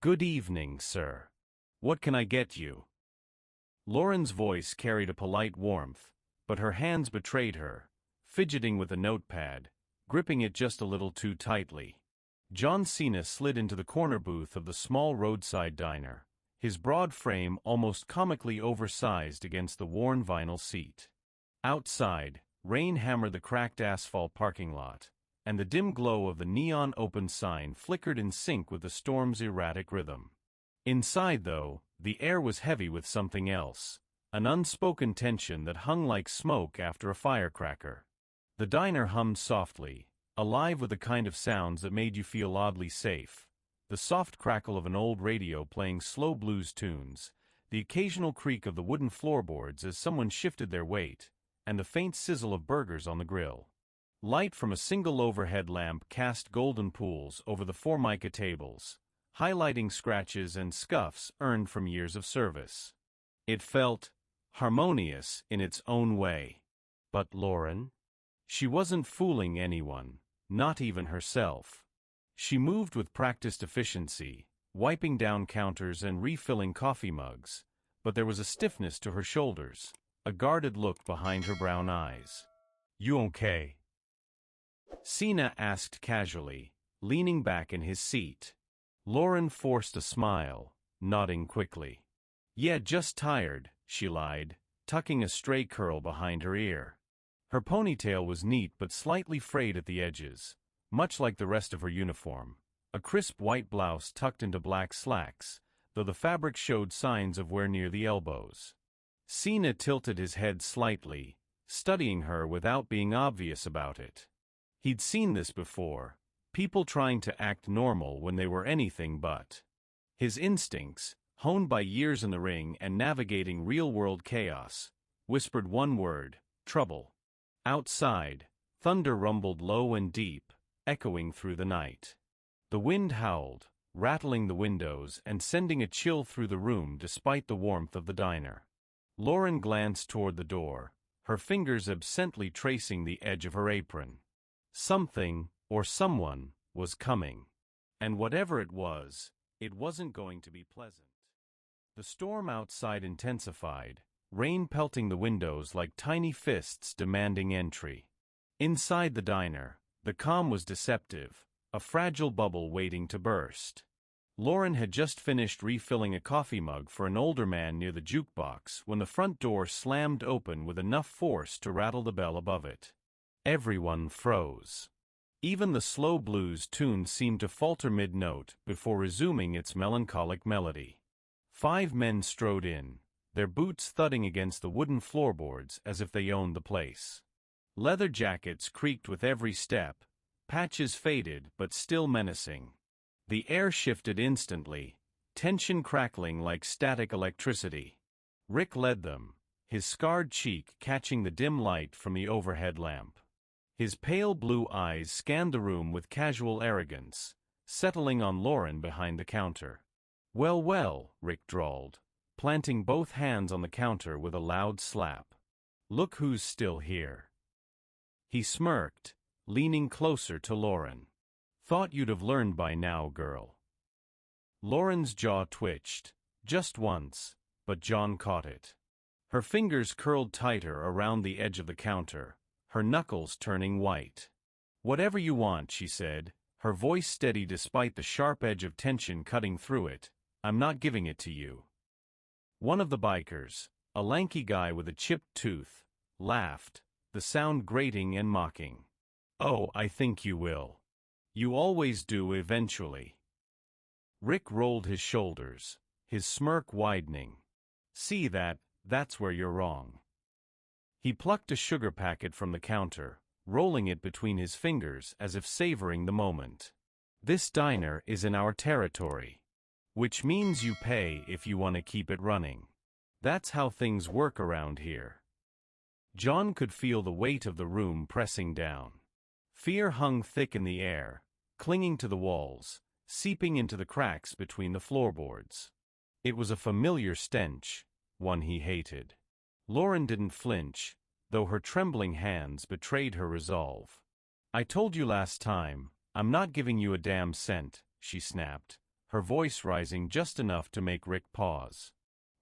Good evening, sir. What can I get you? Lauren's voice carried a polite warmth, but her hands betrayed her, fidgeting with a notepad, gripping it just a little too tightly. John CENA slid into the corner booth of the small roadside diner, his broad frame almost comically oversized against the worn vinyl seat. Outside, rain hammered the cracked asphalt parking lot, and the dim glow of the neon open sign flickered in sync with the storm's erratic rhythm. Inside, though, the air was heavy with something else, an unspoken tension that hung like smoke after a firecracker. The diner hummed softly, alive with the kind of sounds that made you feel oddly safe. The soft crackle of an old radio playing slow blues tunes, the occasional creak of the wooden floorboards as someone shifted their weight, and the faint sizzle of burgers on the grill. Light from a single overhead lamp cast golden pools over the formica tables, highlighting scratches and scuffs earned from years of service. It felt harmonious in its own way. But Lauren? She wasn't fooling anyone, not even herself. She moved with practiced efficiency, wiping down counters and refilling coffee mugs, but there was a stiffness to her shoulders, a guarded look behind her brown eyes. You okay? CENA asked casually, leaning back in his seat. Lauren forced a smile, nodding quickly. Yeah, just tired, she lied, tucking a stray curl behind her ear. Her ponytail was neat but slightly frayed at the edges, much like the rest of her uniform, a crisp white blouse tucked into black slacks, though the fabric showed signs of wear near the elbows. CENA tilted his head slightly, studying her without being obvious about it. He'd seen this before, people trying to act normal when they were anything but. His instincts, honed by years in the ring and navigating real-world chaos, whispered one word: trouble. Outside, thunder rumbled low and deep, echoing through the night. The wind howled, rattling the windows and sending a chill through the room despite the warmth of the diner. Lauren glanced toward the door, her fingers absently tracing the edge of her apron. Something, or someone, was coming. And whatever it wasn't going to be pleasant. The storm outside intensified, rain pelting the windows like tiny fists demanding entry. Inside the diner, the calm was deceptive, a fragile bubble waiting to burst. Lauren had just finished refilling a coffee mug for an older man near the jukebox when the front door slammed open with enough force to rattle the bell above it. Everyone froze. Even the slow blues tune seemed to falter mid-note before resuming its melancholic melody. 5 men strode in, their boots thudding against the wooden floorboards as if they owned the place. Leather jackets creaked with every step, patches faded but still menacing. The air shifted instantly, tension crackling like static electricity. Rick led them, his scarred cheek catching the dim light from the overhead lamp. His pale blue eyes scanned the room with casual arrogance, settling on Lauren behind the counter. Well, well, Rick drawled, planting both hands on the counter with a loud slap. Look who's still here. He smirked, leaning closer to Lauren. Thought you'd have learned by now, girl. Lauren's jaw twitched, just once, but John caught it. Her fingers curled tighter around the edge of the counter, her knuckles turning white. Whatever you want, she said, her voice steady despite the sharp edge of tension cutting through it. I'm not giving it to you. One of the bikers, a lanky guy with a chipped tooth, laughed, the sound grating and mocking. Oh, I think you will. You always do eventually. Rick rolled his shoulders, his smirk widening. See that, that's where you're wrong. He plucked a sugar packet from the counter, rolling it between his fingers as if savoring the moment. This diner is in our territory. Which means you pay if you want to keep it running. That's how things work around here. John could feel the weight of the room pressing down. Fear hung thick in the air, clinging to the walls, seeping into the cracks between the floorboards. It was a familiar stench, one he hated. Lauren didn't flinch, though her trembling hands betrayed her resolve. I told you last time, I'm not giving you a damn cent, she snapped, her voice rising just enough to make Rick pause.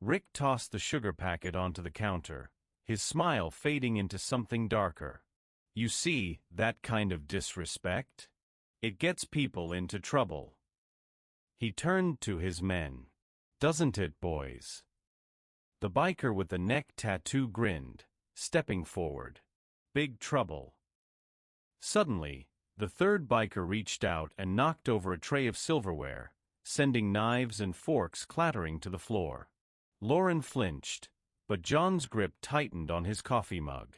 Rick tossed the sugar packet onto the counter, his smile fading into something darker. You see, that kind of disrespect? It gets people into trouble. He turned to his men. Doesn't it, boys? The biker with the neck tattoo grinned, stepping forward. Big trouble. Suddenly, the third biker reached out and knocked over a tray of silverware, sending knives and forks clattering to the floor. Lauren flinched, but John's grip tightened on his coffee mug.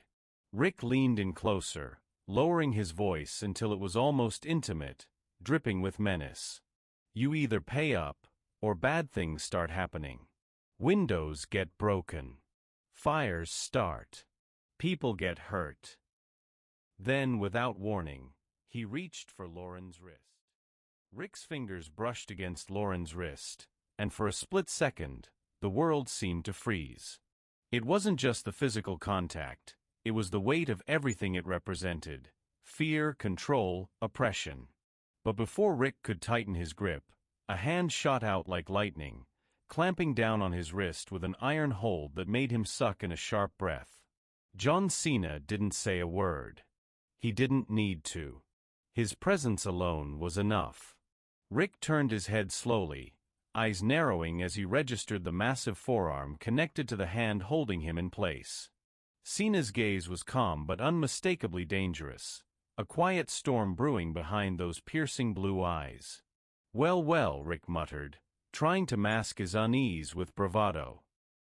Rick leaned in closer, lowering his voice until it was almost intimate, dripping with menace. You either pay up, or bad things start happening. Windows get broken. Fires start. People get hurt. Then, without warning, he reached for Lauren's wrist. Rick's fingers brushed against Lauren's wrist, and for a split second, the world seemed to freeze. It wasn't just the physical contact, it was the weight of everything it represented: fear, control, oppression. But before Rick could tighten his grip, a hand shot out like lightning, clamping down on his wrist with an iron hold that made him suck in a sharp breath. John Cena didn't say a word. He didn't need to. His presence alone was enough. Rick turned his head slowly, eyes narrowing as he registered the massive forearm connected to the hand holding him in place. Cena's gaze was calm but unmistakably dangerous, a quiet storm brewing behind those piercing blue eyes. Well, well, Rick muttered, trying to mask his unease with bravado.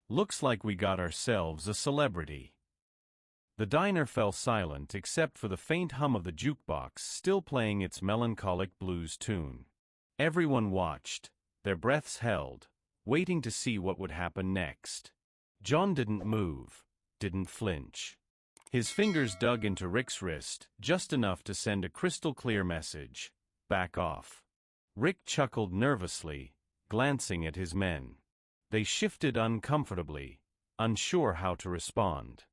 Looks like we got ourselves a celebrity. The diner fell silent except for the faint hum of the jukebox still playing its melancholic blues tune. Everyone watched, their breaths held, waiting to see what would happen next. John didn't move, didn't flinch. His fingers dug into Rick's wrist, just enough to send a crystal-clear message: back off. Rick chuckled nervously, glancing at his men. They shifted uncomfortably, unsure how to respond.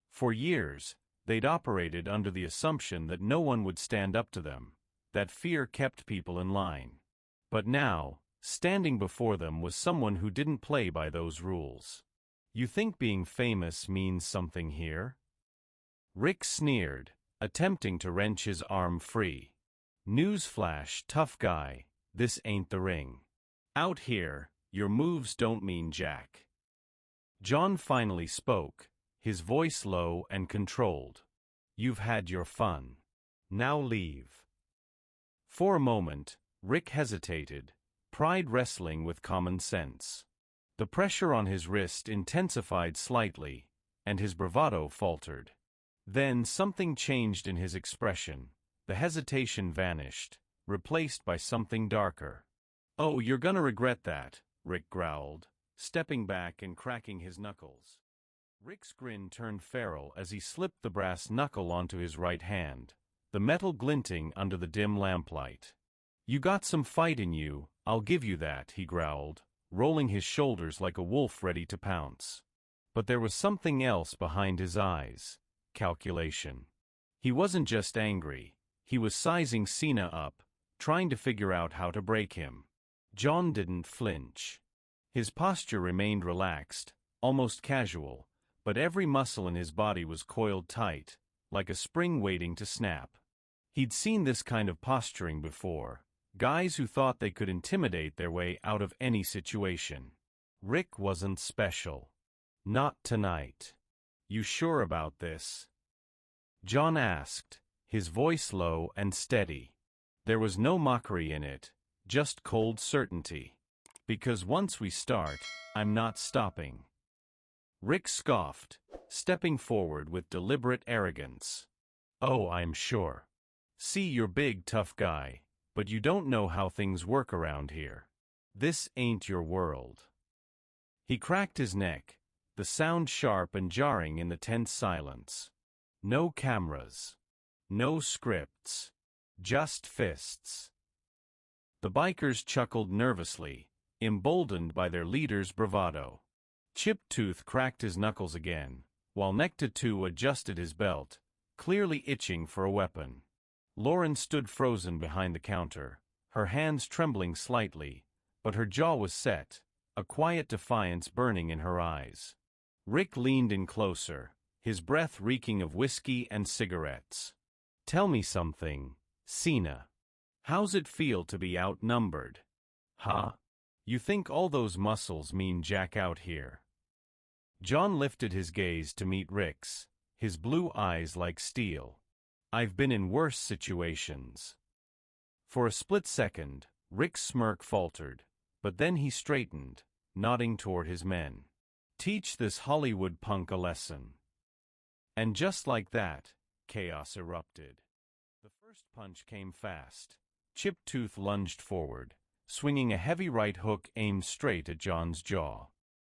For years, they'd operated under the assumption that no one would stand up to them, that fear kept people in line. But now, standing before them was someone who didn't play by those rules. You think being famous means something here? Rick sneered, attempting to wrench his arm free. Newsflash, tough guy, this ain't the ring. Out here, your moves don't mean jack. John finally spoke, his voice low and controlled. You've had your fun. Now leave. For a moment, Rick hesitated, pride wrestling with common sense. The pressure on his wrist intensified slightly, and his bravado faltered. Then something changed in his expression. The hesitation vanished, replaced by something darker. Oh, you're gonna regret that, Rick growled, stepping back and cracking his knuckles. Rick's grin turned feral as he slipped the brass knuckle onto his right hand, the metal glinting under the dim lamplight. You got some fight in you, I'll give you that, he growled, rolling his shoulders like a wolf ready to pounce. But there was something else behind his eyes: calculation. He wasn't just angry, he was sizing Cena up, trying to figure out how to break him. John didn't flinch. His posture remained relaxed, almost casual, but every muscle in his body was coiled tight, like a spring waiting to snap. He'd seen this kind of posturing before, guys who thought they could intimidate their way out of any situation. Rick wasn't special. Not tonight. You sure about this? John asked, his voice low and steady. There was no mockery in it, just cold certainty. Because once we start, I'm not stopping. Rick scoffed, stepping forward with deliberate arrogance. Oh, I'm sure. See, you're big, tough guy, but you don't know how things work around here. This ain't your world. He cracked his neck, the sound sharp and jarring in the tense silence. No cameras. No scripts. Just fists. The bikers chuckled nervously, emboldened by their leader's bravado. Chip Tooth cracked his knuckles again, while Nectatoo adjusted his belt, clearly itching for a weapon. Lauren stood frozen behind the counter, her hands trembling slightly, but her jaw was set, a quiet defiance burning in her eyes. Rick leaned in closer, his breath reeking of whiskey and cigarettes. "Tell me something, CENA. How's it feel to be outnumbered? Huh? You think all those muscles mean jack out here?" John lifted his gaze to meet Rick's, his blue eyes like steel. "I've been in worse situations." For a split second, Rick's smirk faltered, but then he straightened, nodding toward his men. "Teach this Hollywood punk a lesson." And just like that, chaos erupted. The first punch came fast. Chipped Tooth lunged forward, swinging a heavy right hook aimed straight at John's jaw.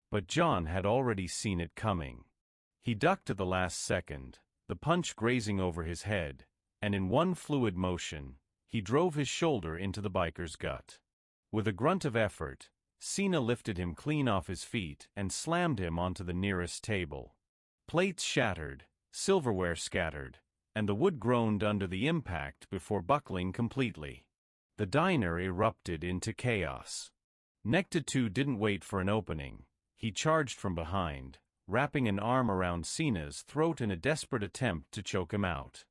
But John had already seen it coming. He ducked at the last second, the punch grazing over his head, and in one fluid motion, he drove his shoulder into the biker's gut. With a grunt of effort, CENA lifted him clean off his feet and slammed him onto the nearest table. Plates shattered, silverware scattered, and the wood groaned under the impact before buckling completely. The diner erupted into chaos. Nectitude didn't wait for an opening. He charged from behind, wrapping an arm around CENA's throat in a desperate attempt to choke him out.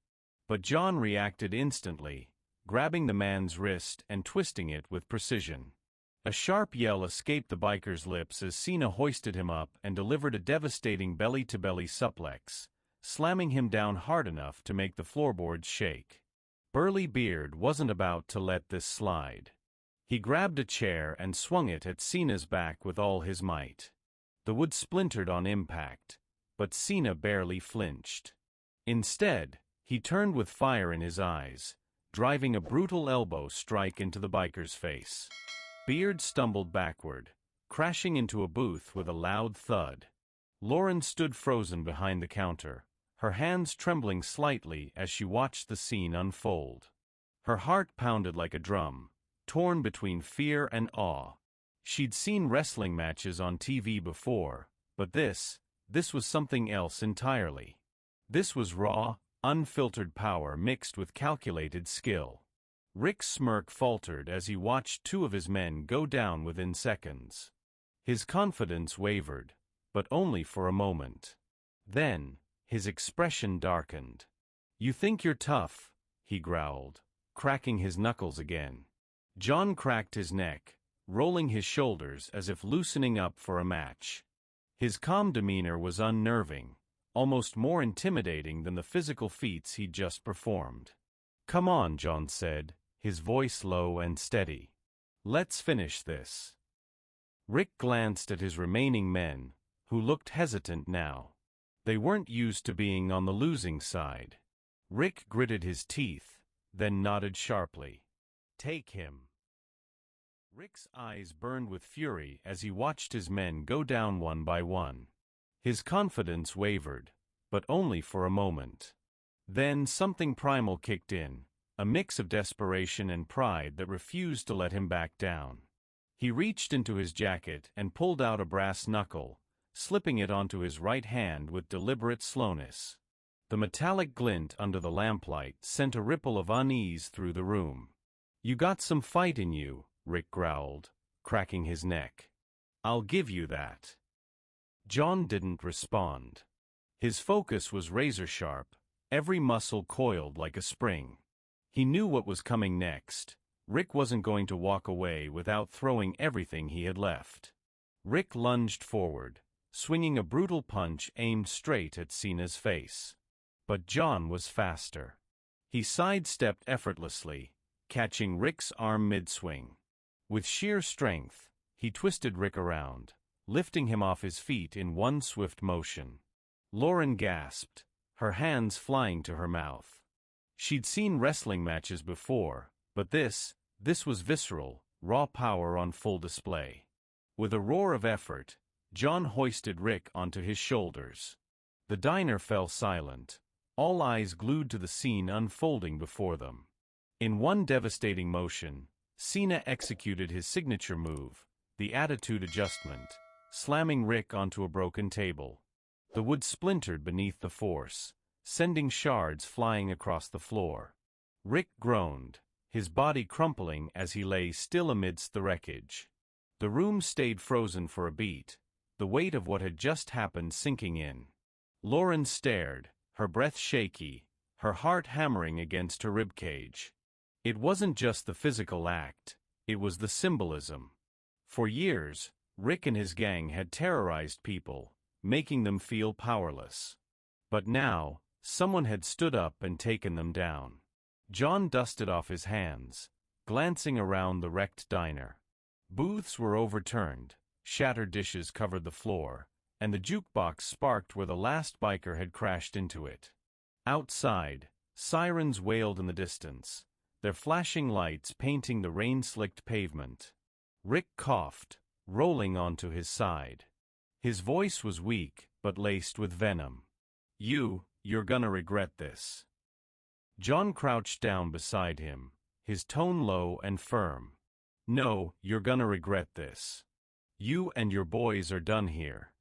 But John reacted instantly, grabbing the man's wrist and twisting it with precision. A sharp yell escaped the biker's lips as CENA hoisted him up and delivered a devastating belly-to-belly suplex, slamming him down hard enough to make the floorboards shake. Burly Beard wasn't about to let this slide. He grabbed a chair and swung it at CENA's back with all his might. The wood splintered on impact, but CENA barely flinched. Instead, he turned with fire in his eyes, driving a brutal elbow strike into the biker's face. Beard stumbled backward, crashing into a booth with a loud thud. Lauren stood frozen behind the counter, her hands trembling slightly as she watched the scene unfold. Her heart pounded like a drum, torn between fear and awe. She'd seen wrestling matches on TV before, but this was something else entirely. This was raw, unfiltered power mixed with calculated skill. Rick's smirk faltered as he watched two of his men go down within seconds. His confidence wavered, but only for a moment. Then, his expression darkened. "You think you're tough," he growled, cracking his knuckles again. John cracked his neck, rolling his shoulders as if loosening up for a match. His calm demeanor was unnerving, almost more intimidating than the physical feats he'd just performed. "Come on," John said, his voice low and steady. "Let's finish this." Rick glanced at his remaining men, who looked hesitant now. They weren't used to being on the losing side. Rick gritted his teeth, then nodded sharply. "Take him." Rick's eyes burned with fury as he watched his men go down one by one. His confidence wavered, but only for a moment. Then something primal kicked in, a mix of desperation and pride that refused to let him back down. He reached into his jacket and pulled out a brass knuckle, slipping it onto his right hand with deliberate slowness. The metallic glint under the lamplight sent a ripple of unease through the room. "You got some fight in you," Rick growled, cracking his neck. "I'll give you that." John didn't respond. His focus was razor-sharp, every muscle coiled like a spring. He knew what was coming next. Rick wasn't going to walk away without throwing everything he had left. Rick lunged forward, swinging a brutal punch aimed straight at CENA's face. But John was faster. He sidestepped effortlessly, catching Rick's arm mid-swing. With sheer strength, he twisted Rick around, lifting him off his feet in one swift motion. Lauren gasped, her hands flying to her mouth. She'd seen wrestling matches before, but this was visceral, raw power on full display. With a roar of effort, John hoisted Rick onto his shoulders. The diner fell silent, all eyes glued to the scene unfolding before them. In one devastating motion, CENA executed his signature move, the attitude adjustment, slamming Rick onto a broken table. The wood splintered beneath the force, sending shards flying across the floor. Rick groaned, his body crumpling as he lay still amidst the wreckage. The room stayed frozen for a beat, the weight of what had just happened sinking in. Lauren stared, her breath shaky, her heart hammering against her ribcage. It wasn't just the physical act, it was the symbolism. For years, Rick and his gang had terrorized people, making them feel powerless. But now, someone had stood up and taken them down. John dusted off his hands, glancing around the wrecked diner. Booths were overturned, shattered dishes covered the floor, and the jukebox sparked where the last biker had crashed into it. Outside, sirens wailed in the distance, their flashing lights painting the rain-slicked pavement. Rick coughed, rolling onto his side. His voice was weak, but laced with venom. You're gonna regret this." John crouched down beside him, his tone low and firm. "No, you're gonna regret this. You and your boys are done here."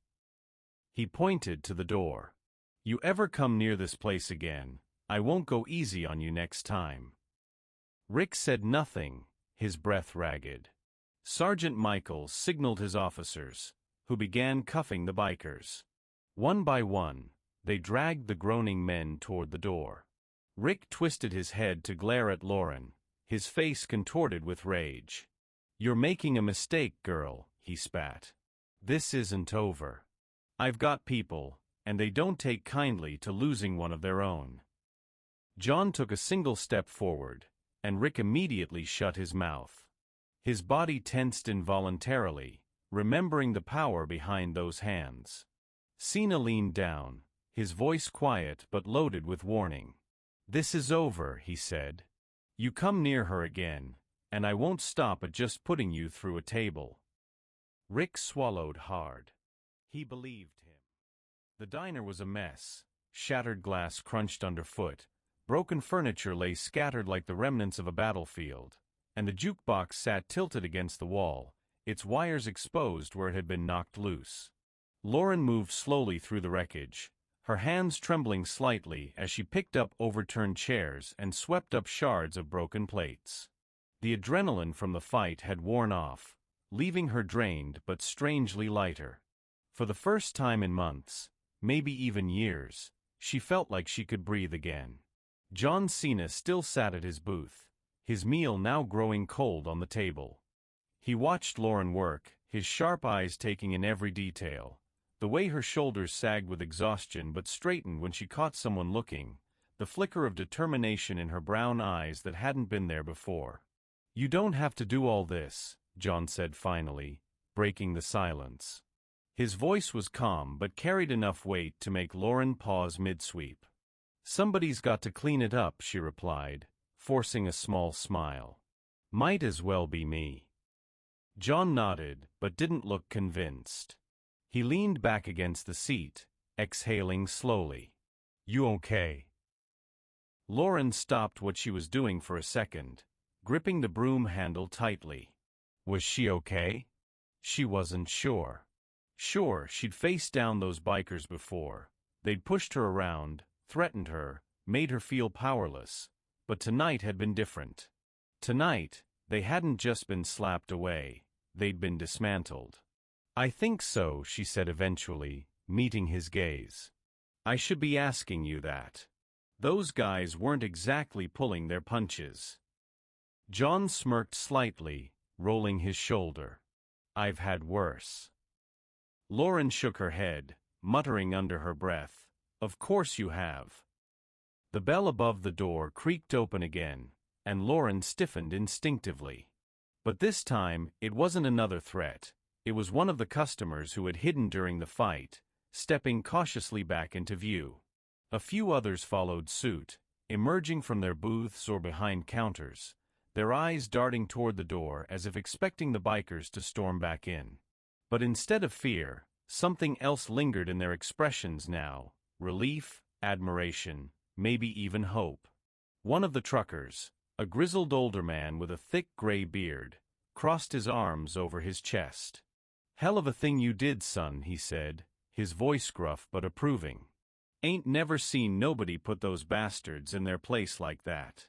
He pointed to the door. "You ever come near this place again, I won't go easy on you next time." Rick said nothing, his breath ragged. Sergeant Michaels signaled his officers, who began cuffing the bikers. One by one, they dragged the groaning men toward the door. Rick twisted his head to glare at Lauren, his face contorted with rage. "You're making a mistake, girl," he spat. "This isn't over. I've got people, and they don't take kindly to losing one of their own." John took a single step forward, and Rick immediately shut his mouth. His body tensed involuntarily, remembering the power behind those hands. CENA leaned down, his voice quiet but loaded with warning. "This is over," he said. "You come near her again, and I won't stop at just putting you through a table." Rick swallowed hard. He believed him. The diner was a mess. Shattered glass crunched underfoot, broken furniture lay scattered like the remnants of a battlefield, and the jukebox sat tilted against the wall, its wires exposed where it had been knocked loose. Lauren moved slowly through the wreckage, her hands trembling slightly as she picked up overturned chairs and swept up shards of broken plates. The adrenaline from the fight had worn off, leaving her drained but strangely lighter. For the first time in months, maybe even years, she felt like she could breathe again. John CENA still sat at his booth, his meal now growing cold on the table. He watched Lauren work, his sharp eyes taking in every detail, the way her shoulders sagged with exhaustion but straightened when she caught someone looking, the flicker of determination in her brown eyes that hadn't been there before. "You don't have to do all this," John said finally, breaking the silence. His voice was calm but carried enough weight to make Lauren pause mid-sweep. "Somebody's got to clean it up," she replied, forcing a small smile. "Might as well be me." John nodded, but didn't look convinced. He leaned back against the seat, exhaling slowly. "You okay?" Lauren stopped what she was doing for a second, gripping the broom handle tightly. Was she okay? She wasn't sure. Sure, she'd faced down those bikers before. They'd pushed her around, threatened her, made her feel powerless. But tonight had been different. Tonight, they hadn't just been slapped away, they'd been dismantled. "I think so," she said eventually, meeting his gaze. "I should be asking you that. Those guys weren't exactly pulling their punches." John smirked slightly, rolling his shoulder. "I've had worse." Lauren shook her head, muttering under her breath, "Of course you have." The bell above the door creaked open again, and Lauren stiffened instinctively. But this time, it wasn't another threat. It was one of the customers who had hidden during the fight, stepping cautiously back into view. A few others followed suit, emerging from their booths or behind counters, their eyes darting toward the door as if expecting the bikers to storm back in. But instead of fear, something else lingered in their expressions now: relief, admiration, maybe even hope. One of the truckers, a grizzled older man with a thick gray beard, crossed his arms over his chest. "Hell of a thing you did, son," he said, his voice gruff but approving. "Ain't never seen nobody put those bastards in their place like that."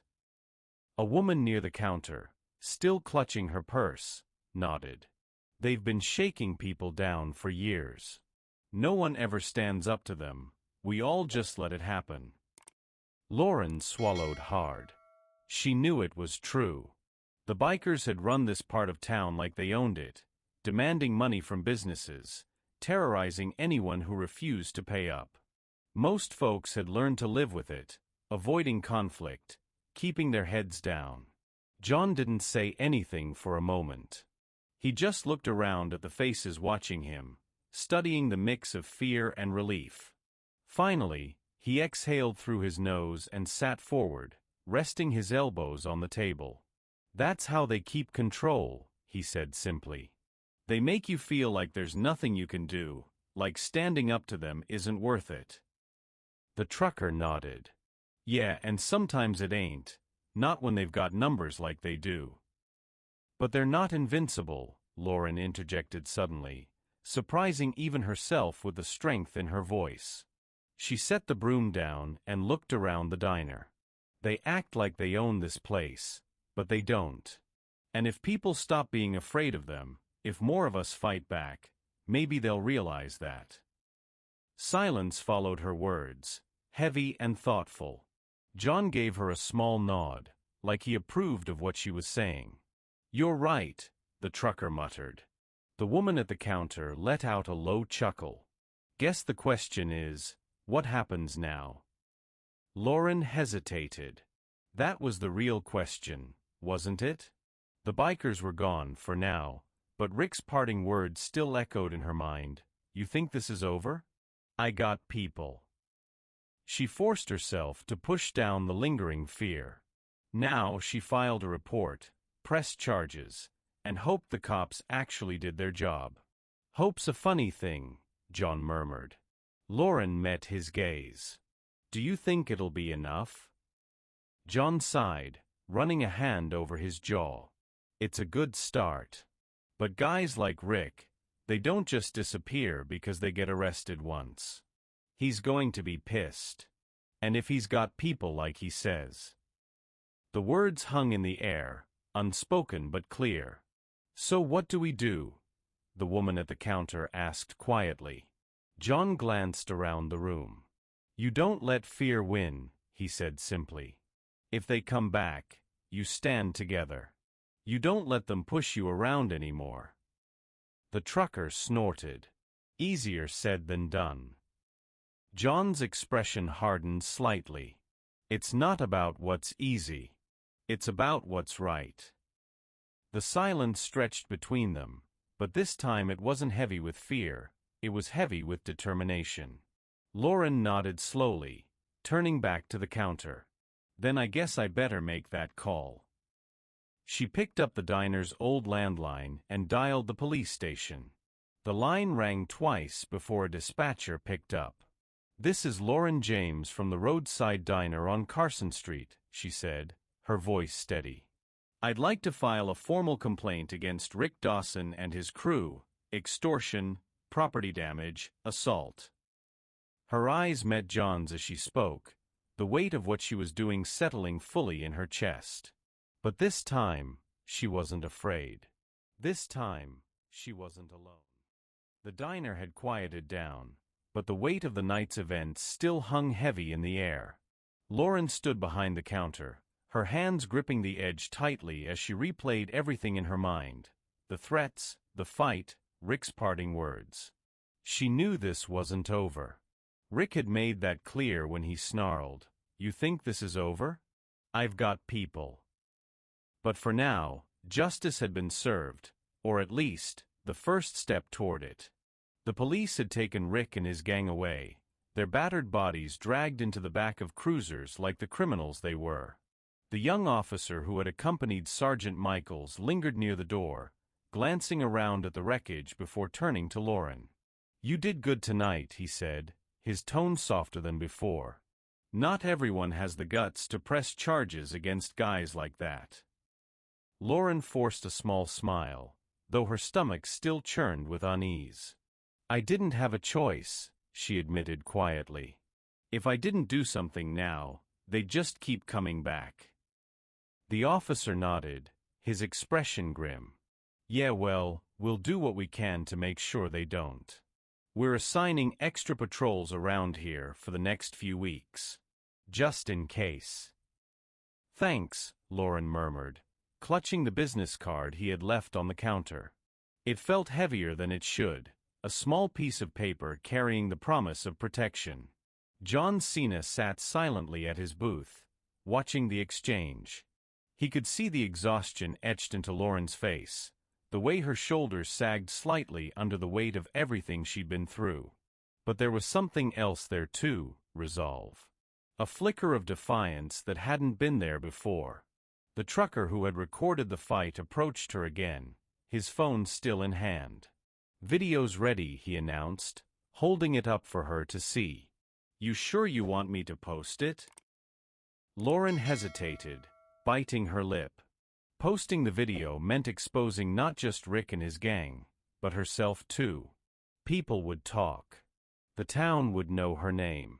A woman near the counter, still clutching her purse, nodded. They've been shaking people down for years. No one ever stands up to them. We all just let it happen. Lauren swallowed hard. She knew it was true. The bikers had run this part of town like they owned it, demanding money from businesses, terrorizing anyone who refused to pay up. Most folks had learned to live with it, avoiding conflict, keeping their heads down. John didn't say anything for a moment. He just looked around at the faces watching him, studying the mix of fear and relief. Finally, he exhaled through his nose and sat forward, resting his elbows on the table. "That's how they keep control," he said simply. "They make you feel like there's nothing you can do, like standing up to them isn't worth it." The trucker nodded. "Yeah, and sometimes it ain't, not when they've got numbers like they do." "But they're not invincible," Lauren interjected suddenly, surprising even herself with the strength in her voice. She set the broom down and looked around the diner. "They act like they own this place, but they don't. And if people stop being afraid of them, if more of us fight back, maybe they'll realize that." Silence followed her words, heavy and thoughtful. John gave her a small nod, like he approved of what she was saying. "You're right," the trucker muttered. The woman at the counter let out a low chuckle. "Guess the question is, what happens now?" Lauren hesitated. That was the real question, wasn't it? The bikers were gone for now, but Rick's parting words still echoed in her mind. "You think this is over?" "I got people." She forced herself to push down the lingering fear. Now she filed a report, pressed charges, and hoped the cops actually did their job. "Hope's a funny thing," John murmured. Lauren met his gaze. "Do you think it'll be enough?" John sighed, running a hand over his jaw. "It's a good start. But guys like Rick, they don't just disappear because they get arrested once. He's going to be pissed. And if he's got people like he says." The words hung in the air, unspoken but clear. "So what do we do?" the woman at the counter asked quietly. John glanced around the room. "You don't let fear win," he said simply. "If they come back, you stand together. You don't let them push you around anymore." The trucker snorted. Easier said than done. John's expression hardened slightly. "It's not about what's easy. It's about what's right." The silence stretched between them, but this time it wasn't heavy with fear, it was heavy with determination. Lauren nodded slowly, turning back to the counter. "Then I guess I better make that call." She picked up the diner's old landline and dialed the police station. The line rang twice before a dispatcher picked up. "This is Lauren James from the roadside diner on Carson Street," she said, her voice steady. "I'd like to file a formal complaint against Rick Dawson and his crew, extortion, property damage, assault." Her eyes met John's as she spoke, the weight of what she was doing settling fully in her chest. But this time, she wasn't afraid. This time, she wasn't alone. The diner had quieted down, but the weight of the night's events still hung heavy in the air. Lauren stood behind the counter, her hands gripping the edge tightly as she replayed everything in her mind. The threats, the fight, Rick's parting words. She knew this wasn't over. Rick had made that clear when he snarled, "You think this is over? I've got people." But for now, justice had been served, or at least, the first step toward it. The police had taken Rick and his gang away, their battered bodies dragged into the back of cruisers like the criminals they were. The young officer who had accompanied Sergeant Michaels lingered near the door, glancing around at the wreckage before turning to Lauren. "You did good tonight," he said, his tone softer than before. "Not everyone has the guts to press charges against guys like that." Lauren forced a small smile, though her stomach still churned with unease. "I didn't have a choice," she admitted quietly. "If I didn't do something now, they'd just keep coming back." The officer nodded, his expression grim. Yeah, well, we'll do what we can to make sure they don't. We're assigning extra patrols around here for the next few weeks. Just in case. Thanks, Lauren murmured, clutching the business card he had left on the counter. It felt heavier than it should, a small piece of paper carrying the promise of protection. John Cena sat silently at his booth, watching the exchange. He could see the exhaustion etched into Lauren's face, the way her shoulders sagged slightly under the weight of everything she'd been through. But there was something else there too, resolve. A flicker of defiance that hadn't been there before. The trucker who had recorded the fight approached her again, his phone still in hand. "Video's ready," he announced, holding it up for her to see. "You sure you want me to post it?" Lauren hesitated, biting her lip. Posting the video meant exposing not just Rick and his gang, but herself too. People would talk. The town would know her name.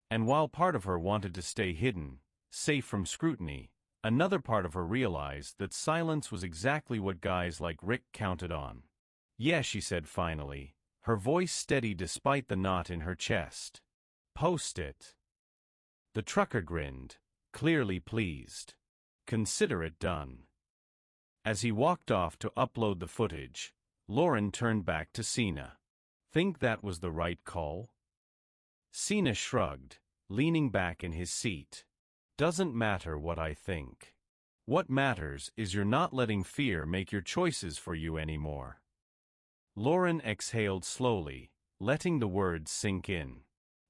And while part of her wanted to stay hidden, safe from scrutiny, another part of her realized that silence was exactly what guys like Rick counted on. "Yeah," she said finally, her voice steady despite the knot in her chest. "Post it." The trucker grinned, clearly pleased. "Consider it done." As he walked off to upload the footage, Lauren turned back to CENA. "Think that was the right call?" CENA shrugged, leaning back in his seat. "Doesn't matter what I think. What matters is you're not letting fear make your choices for you anymore." Lauren exhaled slowly, letting the words sink in.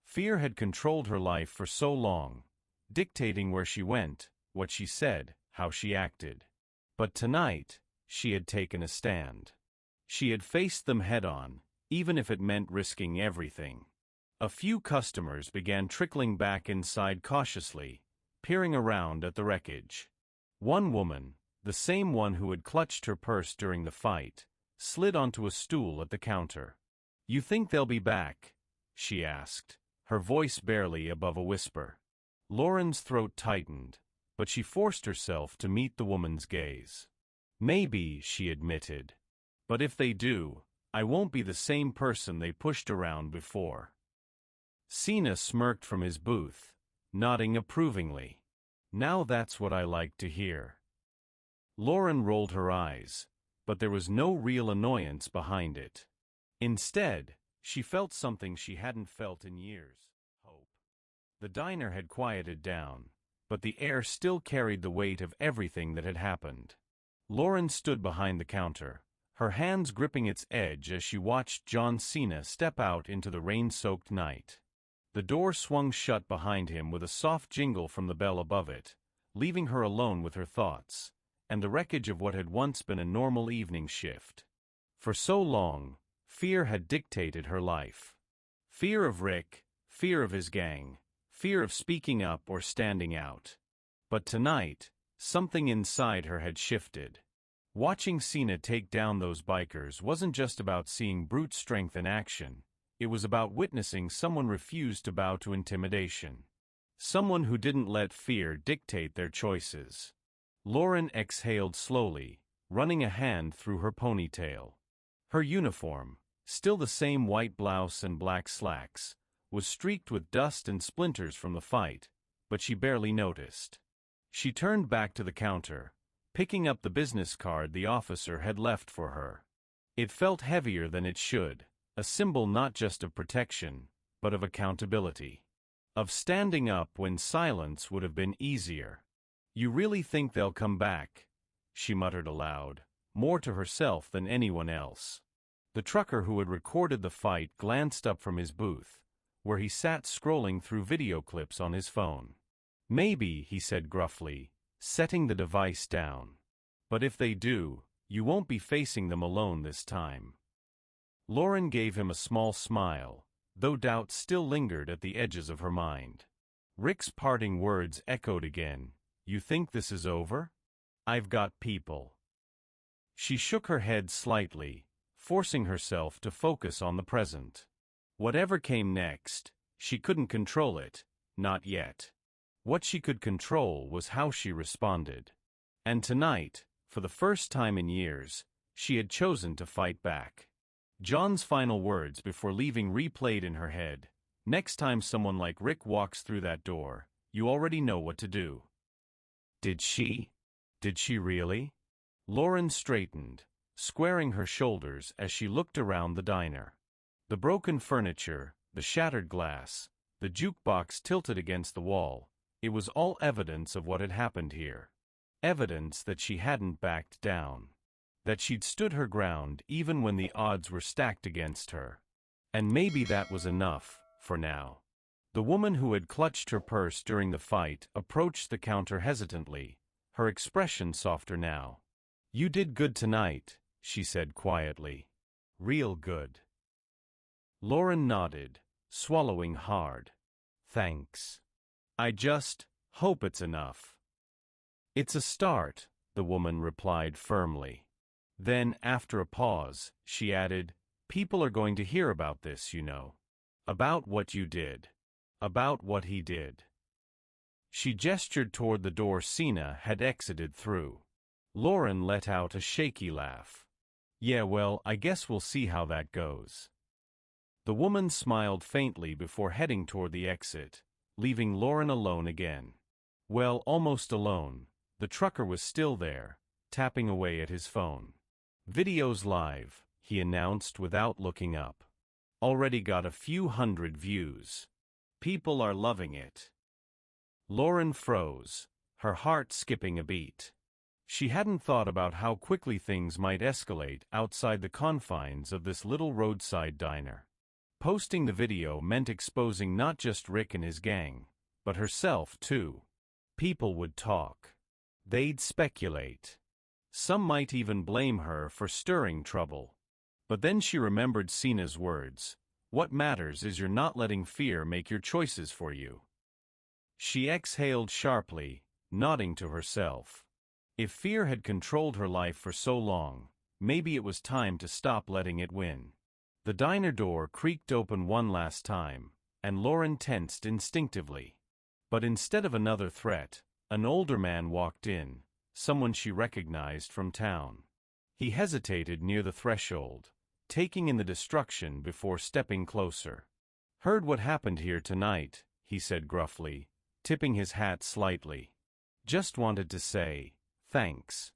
Fear had controlled her life for so long, dictating where she went, what she said, how she acted. But tonight, she had taken a stand. She had faced them head-on, even if it meant risking everything. A few customers began trickling back inside cautiously, peering around at the wreckage. One woman, the same one who had clutched her purse during the fight, slid onto a stool at the counter. "You think they'll be back?" she asked, her voice barely above a whisper. Lauren's throat tightened, but she forced herself to meet the woman's gaze. "Maybe," she admitted. "But if they do, I won't be the same person they pushed around before." CENA smirked from his booth, nodding approvingly. "Now that's what I like to hear." Lauren rolled her eyes, but there was no real annoyance behind it. Instead, she felt something she hadn't felt in years: hope. The diner had quieted down, but the air still carried the weight of everything that had happened. Lauren stood behind the counter, her hands gripping its edge as she watched John Cena step out into the rain-soaked night. The door swung shut behind him with a soft jingle from the bell above it, leaving her alone with her thoughts, and the wreckage of what had once been a normal evening shift. For so long, fear had dictated her life. Fear of Rick, fear of his gang, fear of speaking up or standing out. But tonight, something inside her had shifted. Watching Cena take down those bikers wasn't just about seeing brute strength in action. It was about witnessing someone refuse to bow to intimidation. Someone who didn't let fear dictate their choices. Lauren exhaled slowly, running a hand through her ponytail. Her uniform, still the same white blouse and black slacks, was streaked with dust and splinters from the fight, but she barely noticed. She turned back to the counter, picking up the business card the officer had left for her. It felt heavier than it should, a symbol not just of protection, but of accountability. Of standing up when silence would have been easier. "You really think they'll come back?" she muttered aloud, more to herself than anyone else. The trucker who had recorded the fight glanced up from his booth, where he sat scrolling through video clips on his phone. "Maybe," he said gruffly, setting the device down. "But if they do, you won't be facing them alone this time." Lauren gave him a small smile, though doubt still lingered at the edges of her mind. Rick's parting words echoed again. "You think this is over? I've got people." She shook her head slightly, forcing herself to focus on the present. Whatever came next, she couldn't control it, not yet. What she could control was how she responded. And tonight, for the first time in years, she had chosen to fight back. John's final words before leaving replayed in her head. Next time someone like Rick walks through that door, you already know what to do. Did she? Did she really? Lauren straightened, squaring her shoulders as she looked around the diner. The broken furniture, the shattered glass, the jukebox tilted against the wall, it was all evidence of what had happened here. Evidence that she hadn't backed down. That she'd stood her ground even when the odds were stacked against her. And maybe that was enough, for now. The woman who had clutched her purse during the fight approached the counter hesitantly, her expression softer now. "You did good tonight," she said quietly. "Real good." Lauren nodded, swallowing hard. "Thanks. I just hope it's enough." "It's a start," the woman replied firmly. Then, after a pause, she added, "People are going to hear about this, you know. About what you did. About what he did." She gestured toward the door CENA had exited through. Lauren let out a shaky laugh. "Yeah, well, I guess we'll see how that goes." The woman smiled faintly before heading toward the exit, leaving Lauren alone again. Well, almost alone. The trucker was still there, tapping away at his phone. "Video's live," he announced without looking up. "Already got a few hundred views. People are loving it." Lauren froze, her heart skipping a beat. She hadn't thought about how quickly things might escalate outside the confines of this little roadside diner. Posting the video meant exposing not just Rick and his gang, but herself too. People would talk. They'd speculate. Some might even blame her for stirring trouble. But then she remembered CENA's words. What matters is you're not letting fear make your choices for you. She exhaled sharply, nodding to herself. If fear had controlled her life for so long, maybe it was time to stop letting it win. The diner door creaked open one last time, and Lauren tensed instinctively. But instead of another threat, an older man walked in, someone she recognized from town. He hesitated near the threshold, taking in the destruction before stepping closer. "Heard what happened here tonight," he said gruffly, tipping his hat slightly. "Just wanted to say, thanks.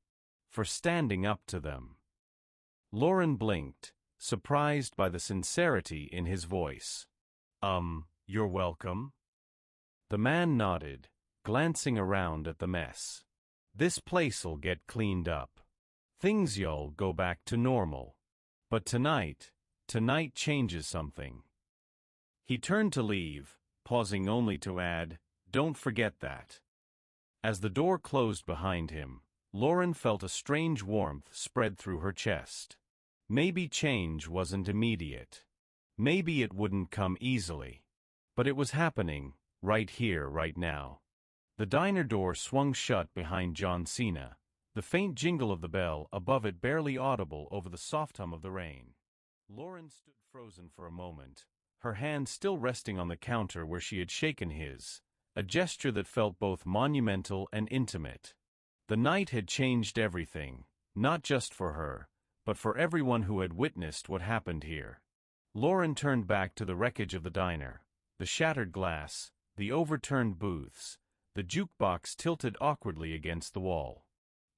For standing up to them." Lauren blinked, surprised by the sincerity in his voice. You're welcome?" The man nodded, glancing around at the mess. "This place'll get cleaned up. Things'll go back to normal. But tonight changes something." He turned to leave, pausing only to add, "Don't forget that." As the door closed behind him, Lauren felt a strange warmth spread through her chest. Maybe change wasn't immediate. Maybe it wouldn't come easily. But it was happening, right here, right now. The diner door swung shut behind John CENA, the faint jingle of the bell above it barely audible over the soft hum of the rain. Lauren stood frozen for a moment, her hand still resting on the counter where she had shaken his, a gesture that felt both monumental and intimate. The night had changed everything, not just for her, but for everyone who had witnessed what happened here. Lauren turned back to the wreckage of the diner, the shattered glass, the overturned booths, the jukebox tilted awkwardly against the wall.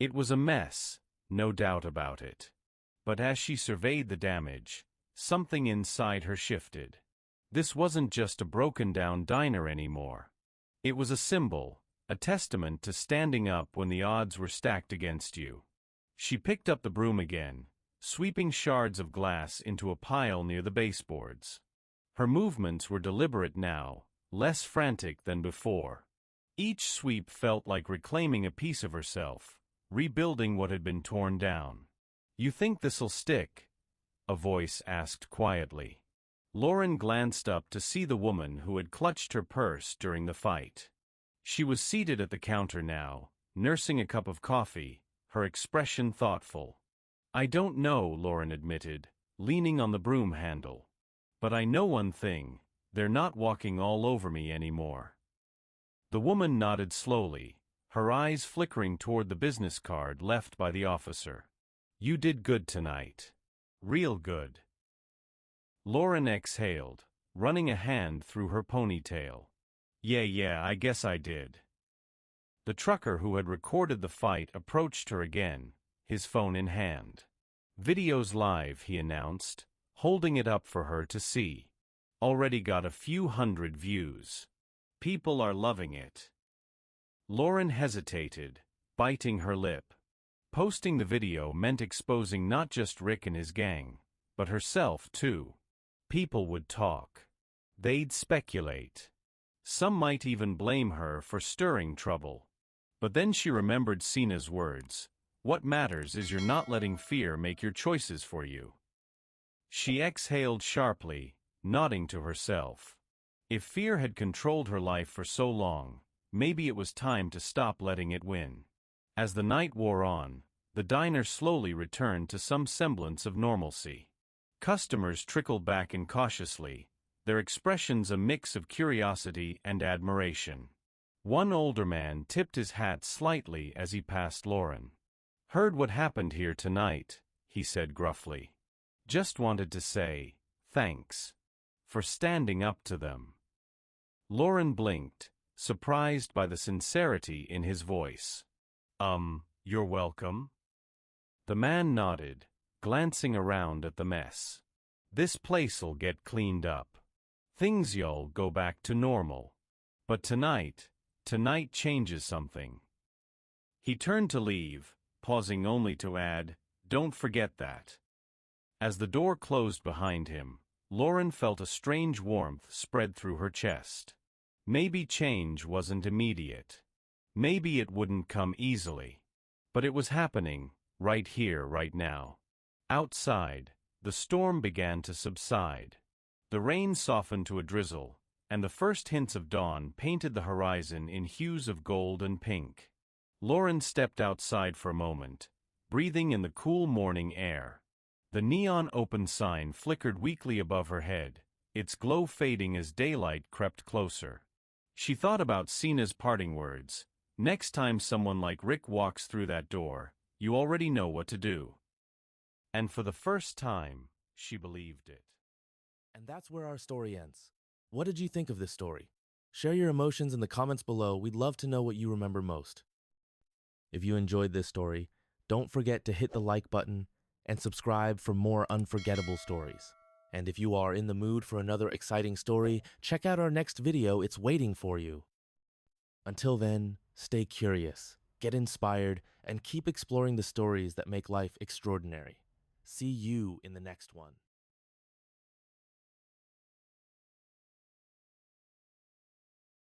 It was a mess, no doubt about it. But as she surveyed the damage, something inside her shifted. This wasn't just a broken-down diner anymore. It was a symbol, a testament to standing up when the odds were stacked against you. She picked up the broom again, sweeping shards of glass into a pile near the baseboards. Her movements were deliberate now, less frantic than before. Each sweep felt like reclaiming a piece of herself, rebuilding what had been torn down. "You think this'll stick?" a voice asked quietly. Lauren glanced up to see the woman who had clutched her purse during the fight. She was seated at the counter now, nursing a cup of coffee, her expression thoughtful. "I don't know," Lauren admitted, leaning on the broom handle. "But I know one thing, they're not walking all over me anymore." The woman nodded slowly, her eyes flickering toward the business card left by the officer. You did good tonight. Real good. Lauren exhaled, running a hand through her ponytail. Yeah, I guess I did. The trucker who had recorded the fight approached her again, his phone in hand. Video's live, he announced, holding it up for her to see. Already got a few hundred views. People are loving it. Lauren hesitated, biting her lip. Posting the video meant exposing not just Rick and his gang, but herself too. People would talk. They'd speculate. Some might even blame her for stirring trouble. But then she remembered CENA's words. What matters is you're not letting fear make your choices for you. She exhaled sharply, nodding to herself. If fear had controlled her life for so long, maybe it was time to stop letting it win. As the night wore on, the diner slowly returned to some semblance of normalcy. Customers trickled back incautiously, their expressions a mix of curiosity and admiration. One older man tipped his hat slightly as he passed Lauren. Heard what happened here tonight, he said gruffly. Just wanted to say, thanks. For standing up to them. Lauren blinked, surprised by the sincerity in his voice. You're welcome? The man nodded, glancing around at the mess. This place'll get cleaned up. Things'll go back to normal. But tonight changes something. He turned to leave, pausing only to add, don't forget that. As the door closed behind him, Lauren felt a strange warmth spread through her chest. Maybe change wasn't immediate. Maybe it wouldn't come easily. But it was happening, right here, right now. Outside, the storm began to subside. The rain softened to a drizzle, and the first hints of dawn painted the horizon in hues of gold and pink. Lauren stepped outside for a moment, breathing in the cool morning air. The neon open sign flickered weakly above her head, its glow fading as daylight crept closer. She thought about CENA's parting words. Next time someone like Rick walks through that door, you already know what to do. And for the first time, she believed it. And that's where our story ends. What did you think of this story? Share your emotions in the comments below. We'd love to know what you remember most. If you enjoyed this story, don't forget to hit the like button and subscribe for more unforgettable stories. And if you are in the mood for another exciting story, check out our next video. It's waiting for you. Until then, stay curious, get inspired, and keep exploring the stories that make life extraordinary. See you in the next one.